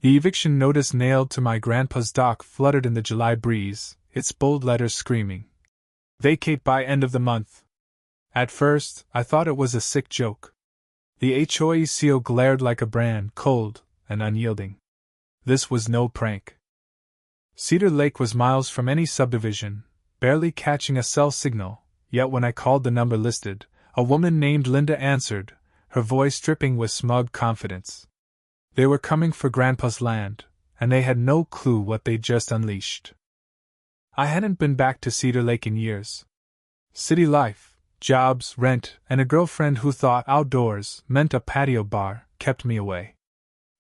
The eviction notice nailed to my grandpa's dock fluttered in the July breeze, its bold letters screaming, "Vacate by end of the month." At first, I thought it was a sick joke. The HOA seal glared like a brand, cold and unyielding. This was no prank. Cedar Lake was miles from any subdivision, barely catching a cell signal, yet when I called the number listed, a woman named Linda answered, her voice dripping with smug confidence. They were coming for Grandpa's land, and they had no clue what they'd just unleashed. I hadn't been back to Cedar Lake in years. City life, jobs, rent, and a girlfriend who thought outdoors meant a patio bar kept me away.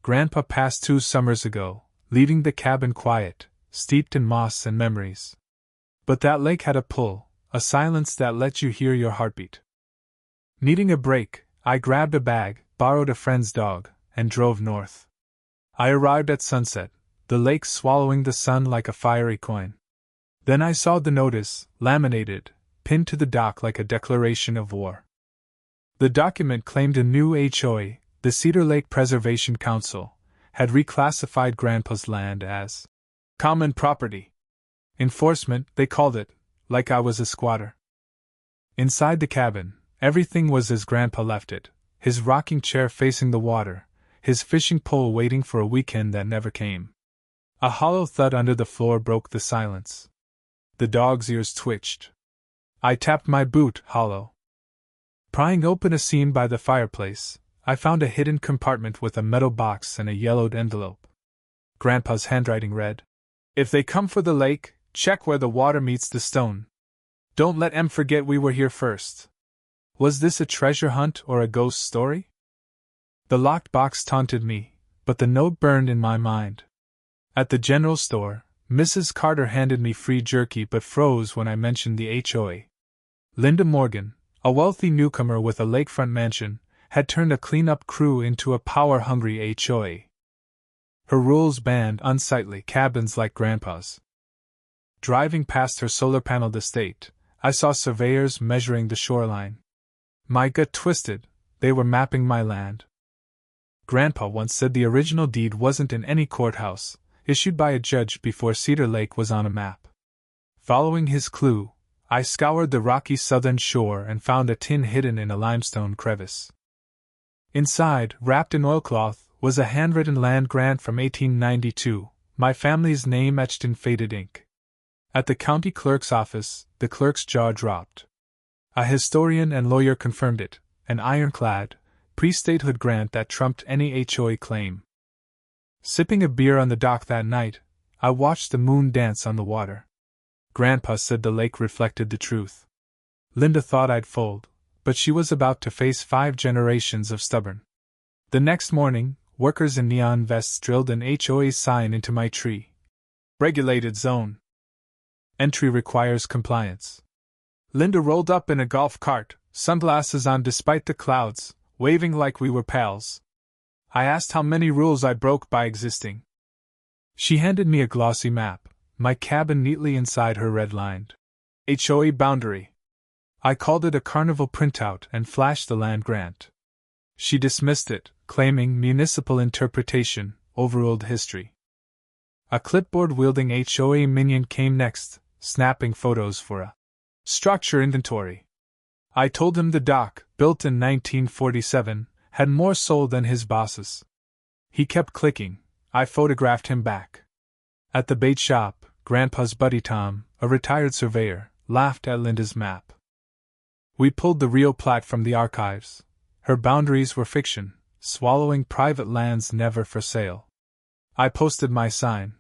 Grandpa passed 2 summers ago, leaving the cabin quiet, steeped in moss and memories. But that lake had a pull, a silence that let you hear your heartbeat. Needing a break, I grabbed a bag, borrowed a friend's dog, and drove north. I arrived at sunset, the lake swallowing the sun like a fiery coin. Then I saw the notice, laminated, pinned to the dock like a declaration of war. The document claimed a new HOA, the Cedar Lake Preservation Council, had reclassified Grandpa's land as common property. Enforcement, they called it, like I was a squatter. Inside the cabin, everything was as Grandpa left it, his rocking chair facing the water, his fishing pole waiting for a weekend that never came. A hollow thud under the floor broke the silence. The dog's ears twitched. I tapped my boot, hollow. Prying open a seam by the fireplace, I found a hidden compartment with a metal box and a yellowed envelope. Grandpa's handwriting read, "If they come for the lake, check where the water meets the stone. Don't let 'em forget we were here first." Was this a treasure hunt or a ghost story? The locked box taunted me, but the note burned in my mind. At the general store, Mrs. Carter handed me free jerky but froze when I mentioned the HOA. Linda Morgan, a wealthy newcomer with a lakefront mansion, had turned a cleanup crew into a power-hungry HOA. Her rules banned unsightly cabins like Grandpa's. Driving past her solar-paneled estate, I saw surveyors measuring the shoreline. My gut twisted, they were mapping my land. Grandpa once said the original deed wasn't in any courthouse, issued by a judge before Cedar Lake was on a map. Following his clue, I scoured the rocky southern shore and found a tin hidden in a limestone crevice. Inside, wrapped in oilcloth, was a handwritten land grant from 1892, my family's name etched in faded ink. At the county clerk's office, the clerk's jaw dropped. A historian and lawyer confirmed it, an ironclad, pre-statehood grant that trumped any HOA claim. Sipping a beer on the dock that night, I watched the moon dance on the water. Grandpa said the lake reflected the truth. Linda thought I'd fold, but she was about to face 5 generations of stubborn. The next morning, workers in neon vests drilled an HOA sign into my tree. Regulated zone. Entry requires compliance. Linda rolled up in a golf cart, sunglasses on despite the clouds, waving like we were pals. I asked how many rules I broke by existing. She handed me a glossy map, my cabin neatly inside her red-lined HOA boundary. I called it a carnival printout and flashed the land grant. She dismissed it, claiming municipal interpretation overruled history. A clipboard-wielding HOA minion came next, snapping photos for a structure inventory. I told him the dock, built in 1947, had more soul than his bosses. He kept clicking. I photographed him back. At the bait shop, Grandpa's buddy Tom, a retired surveyor, laughed at Linda's map. We pulled the real plat from the archives. Her boundaries were fiction, swallowing private lands never for sale. I posted my sign.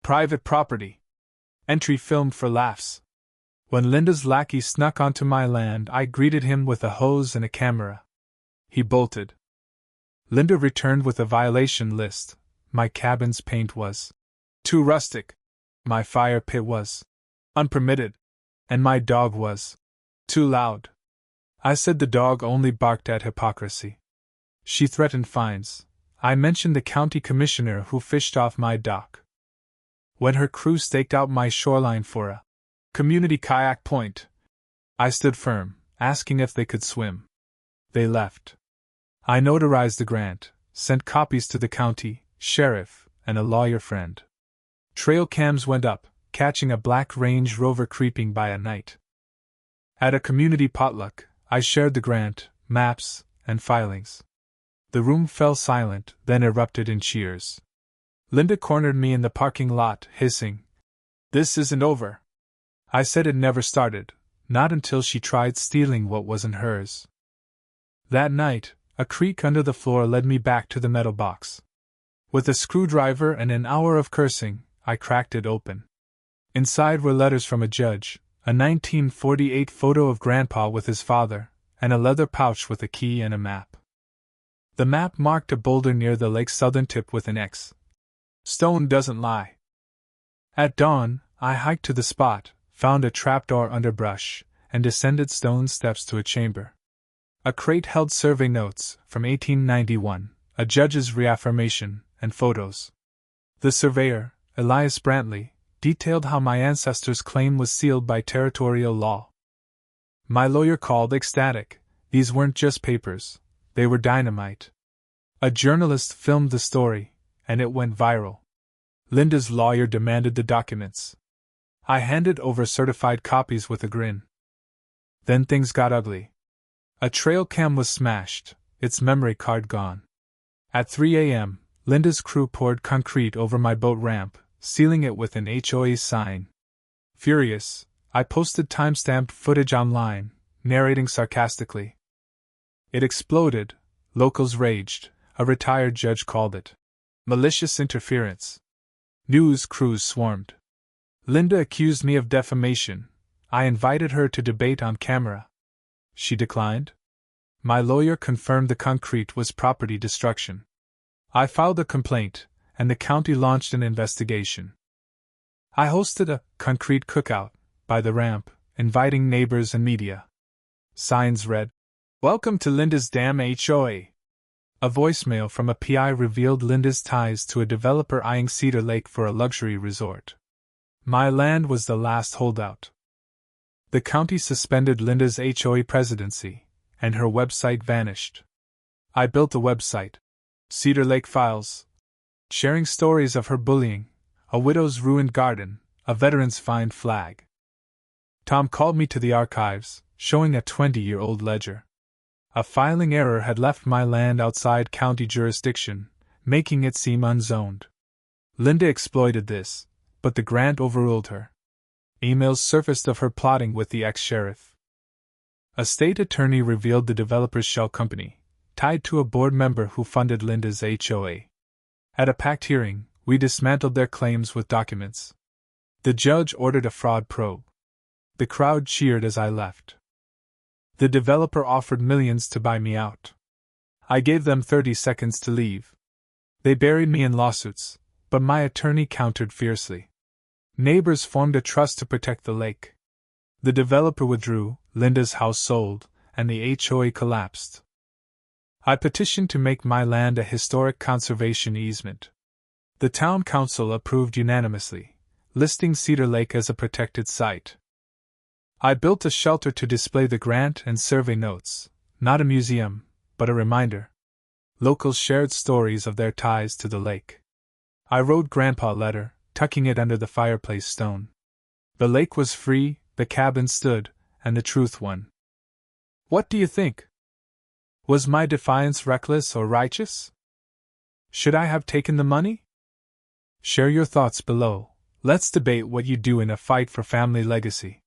Private property. Entry filmed for laughs. When Linda's lackey snuck onto my land, I greeted him with a hose and a camera. He bolted. Linda returned with a violation list. My cabin's paint was too rustic. My fire pit was unpermitted. And my dog was too loud. I said the dog only barked at hypocrisy. She threatened fines. I mentioned the county commissioner who fished off my dock. When her crew staked out my shoreline for a community kayak point, I stood firm, asking if they could swim. They left. I notarized the grant, sent copies to the county, sheriff, and a lawyer friend. Trail cams went up, catching a black Range Rover creeping by at night. At a community potluck, I shared the grant, maps, and filings. The room fell silent, then erupted in cheers. Linda cornered me in the parking lot, hissing, "This isn't over." I said it never started, not until she tried stealing what wasn't hers. That night, a creak under the floor led me back to the metal box. With a screwdriver and an hour of cursing, I cracked it open. Inside were letters from a judge, a 1948 photo of Grandpa with his father, and a leather pouch with a key and a map. The map marked a boulder near the lake's southern tip with an X. Stone doesn't lie. At dawn, I hiked to the spot, found a trapdoor under brush, and descended stone steps to a chamber. A crate held survey notes from 1891, a judge's reaffirmation, and photos. The surveyor, Elias Brantley, detailed how my ancestors' claim was sealed by territorial law. My lawyer called ecstatic. These weren't just papers, they were dynamite. A journalist filmed the story, and it went viral. Linda's lawyer demanded the documents. I handed over certified copies with a grin. Then things got ugly. A trail cam was smashed, its memory card gone. At 3 a.m., Linda's crew poured concrete over my boat ramp, sealing it with an HOA sign. Furious, I posted time-stamped footage online, narrating sarcastically. It exploded, locals raged, a retired judge called it malicious interference. News crews swarmed. Linda accused me of defamation. I invited her to debate on camera. She declined. My lawyer confirmed the concrete was property destruction. I filed a complaint, and the county launched an investigation. I hosted a concrete cookout by the ramp, inviting neighbors and media. Signs read, "Welcome to Linda's Dam HOA." A voicemail from a PI revealed Linda's ties to a developer eyeing Cedar Lake for a luxury resort. My land was the last holdout. The county suspended Linda's HOA presidency, and her website vanished. I built a website, Cedar Lake Files, sharing stories of her bullying, a widow's ruined garden, a veteran's find flag. Tom called me to the archives, showing a 20-year-old ledger. A filing error had left my land outside county jurisdiction, making it seem unzoned. Linda exploited this, but the grant overruled her. Emails surfaced of her plotting with the ex-sheriff. A state attorney revealed the developer's shell company, tied to a board member who funded Linda's HOA. At a packed hearing, we dismantled their claims with documents. The judge ordered a fraud probe. The crowd cheered as I left. The developer offered millions to buy me out. I gave them 30 seconds to leave. They buried me in lawsuits, but my attorney countered fiercely. Neighbors formed a trust to protect the lake. The developer withdrew, Linda's house sold, and the HOA collapsed. I petitioned to make my land a historic conservation easement. The town council approved unanimously, listing Cedar Lake as a protected site. I built a shelter to display the grant and survey notes, not a museum, but a reminder. Locals shared stories of their ties to the lake. I wrote Grandpa a letter, tucking it under the fireplace stone. The lake was free, the cabin stood, and the truth won. What do you think? Was my defiance reckless or righteous? Should I have taken the money? Share your thoughts below. Let's debate what you do in a fight for family legacy.